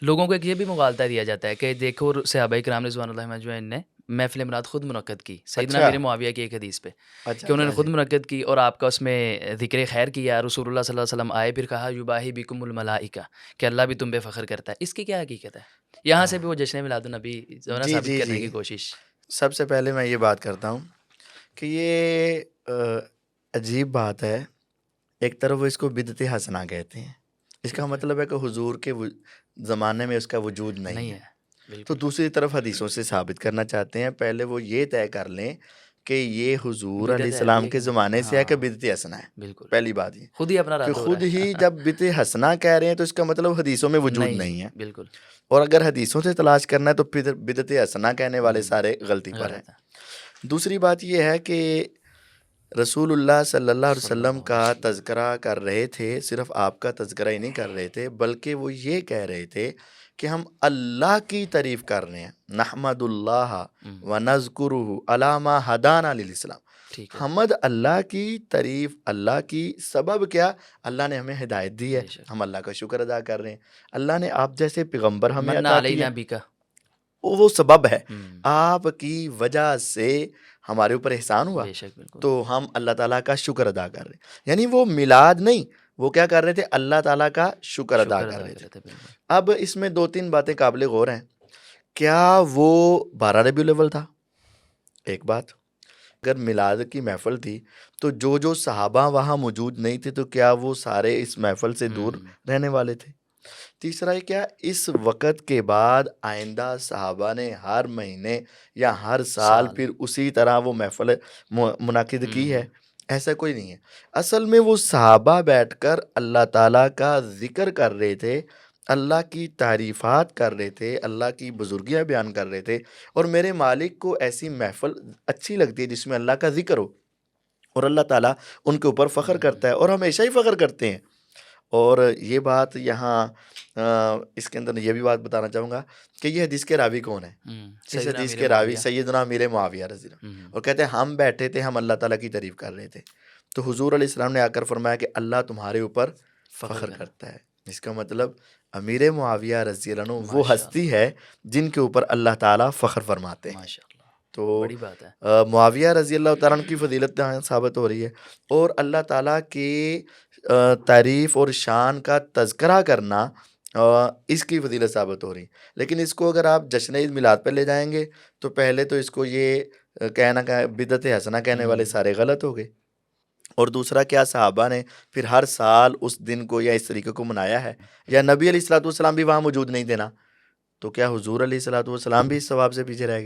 لوگوں کو ایک یہ بھی مغالطہ دیا جاتا ہے کہ دیکھو صحابہ کرام رضوان اللہ اجمعین نے محفل امراۃ خود منعقد کی سیدنا اچھا امیر معاویہ کی ایک حدیث پہ اچھا کہ انہوں نے اچھا خود جی منعقد کی اور آپ کا اس میں ذکر خیر کیا. رسول اللہ صلی اللہ علیہ وسلم آئے پھر کہا یباہی بکم الملائکہ کہ اللہ بھی تم پہ فخر کرتا ہے. اس کی کیا حقیقت ہے؟ یہاں سے بھی وہ جشن میلاد النبی جو ہے نا جی ثابت جی کرنے جی کی کوشش. سب سے پہلے میں یہ بات کرتا ہوں کہ یہ عجیب بات ہے. ایک طرف وہ اس کو بدعت حسنہ کہتے ہیں. اس کا ٹھیک ہے، مطلب ہے کہ حضور کے زمانے میں اس کا وجود نہیں نہیں ہے. ہے تو بالکل دوسری طرف حدیثوں سے ثابت کرنا چاہتے ہیں. پہلے وہ یہ طے کر لیں کہ یہ حضور علیہ بدعت ہے بھی السلام ہے کے کہ نہیں. زمانے سے ہے ہاں کہ بدعت حسنہ ہے. بالکل پہلی بات یہ خود ہی اپنا کہ رد ہو خود رہا ہی ہے. جب بدعت حسنہ کہہ رہے ہیں تو اس کا مطلب حدیثوں میں وجود نہیں ہے. بالکل اور اگر حدیثوں سے تلاش کرنا ہے تو پھر بدعت حسنہ کہنے والے سارے غلطی پر ہیں. غلط ہے. دوسری بات یہ ہے کہ رسول اللہ صلی اللہ علیہ صلی وسلم اللہ علیہ کا وسلم تذکرہ کر رہے تھے. صرف آپ کا تذکرہ ہی نہیں کر رہے تھے بلکہ وہ یہ کہہ رہے تھے کہ ہم اللہ کی تعریف کر رہے ہیں. نحمد اللہ ونذکرہ علی ما ہدانا للاسلام. ٹھیک ہے حمد اللہ کی تعریف اللہ کی سبب کیا؟ اللہ نے ہمیں ہدایت دی ہے. بے شک. ہم اللہ کا شکر ادا کر رہے ہیں. اللہ نے آپ جیسے پیغمبر ہمیں من عطا کیے. علینا بکا. وہ سبب ہے. آپ کی وجہ سے ہمارے اوپر احسان ہوا بے شک بالکل تو ہم اللہ تعالیٰ کا شکر ادا کر رہے ہیں. یعنی وہ میلاد نہیں، وہ کیا کر رہے تھے؟ اللہ تعالیٰ کا شکر ادا شکر کر ادا رہے تھے. کرے تھے بالکل. اب اس میں دو تین باتیں قابل غور ہیں. کیا وہ 12 ربیع الاول تھا؟ ایک بات. اگر میلاد کی محفل تھی تو جو صحابہ وہاں موجود نہیں تھے تو کیا وہ سارے اس محفل سے دور رہنے والے تھے؟ تیسرا یہ کیا اس وقت کے بعد آئندہ صحابہ نے ہر مہینے یا ہر سال پھر اسی طرح وہ محفل منعقد کی ہے؟ ایسا کوئی نہیں ہے. اصل میں وہ صحابہ بیٹھ کر اللہ تعالیٰ کا ذکر کر رہے تھے، اللہ کی تعریفات کر رہے تھے، اللہ کی بزرگیاں بیان کر رہے تھے. اور میرے مالک کو ایسی محفل اچھی لگتی ہے جس میں اللہ کا ذکر ہو اور اللہ تعالیٰ ان کے اوپر فخر کرتا ہے اور ہمیشہ ہی فخر کرتے ہیں. اور یہ بات یہاں اس کے اندر یہ بھی بات بتانا چاہوں گا کہ یہ حدیث کے راوی کون ہیں؟ اس سیدنا حدیث امیر کے راوی معاویہ. سیدنا امیر معاویہ رضی اللہ. اور کہتے ہیں ہم بیٹھے تھے، ہم اللہ تعالیٰ کی تعریف کر رہے تھے تو حضور علیہ السلام نے آ کر فرمایا کہ اللہ تمہارے اوپر فخر کرتا ہے. اس کا مطلب امیر معاویہ رضی اللہ عنہ وہ ہستی ہے جن کے اوپر اللہ تعالیٰ فخر فرماتے ہیں. ماشاء اللہ تو بڑی بات ہے. معاویہ رضی اللہ تعالیٰ عنہ کی فضیلت یہاں ثابت ہو رہی ہے. اور اللہ تعالیٰ کی تعریف اور شان کا تذکرہ کرنا اس کی فضیلت ثابت ہو رہی ہے. لیکن اس کو اگر آپ جشن عید میلاد پہ لے جائیں گے تو پہلے تو اس کو یہ کہنا کہ بدعت حسنہ کہنے والے سارے غلط ہو گئے. اور دوسرا کیا صحابہ نے پھر ہر سال اس دن کو یا اس طریقے کو منایا ہے؟ یا نبی علیہ الصلوۃ والسلام بھی وہاں موجود نہیں تھے نا، تو کیا حضور علیہ الصلوۃ والسلام بھی اس ثواب سے پیچھے رہ گئے؟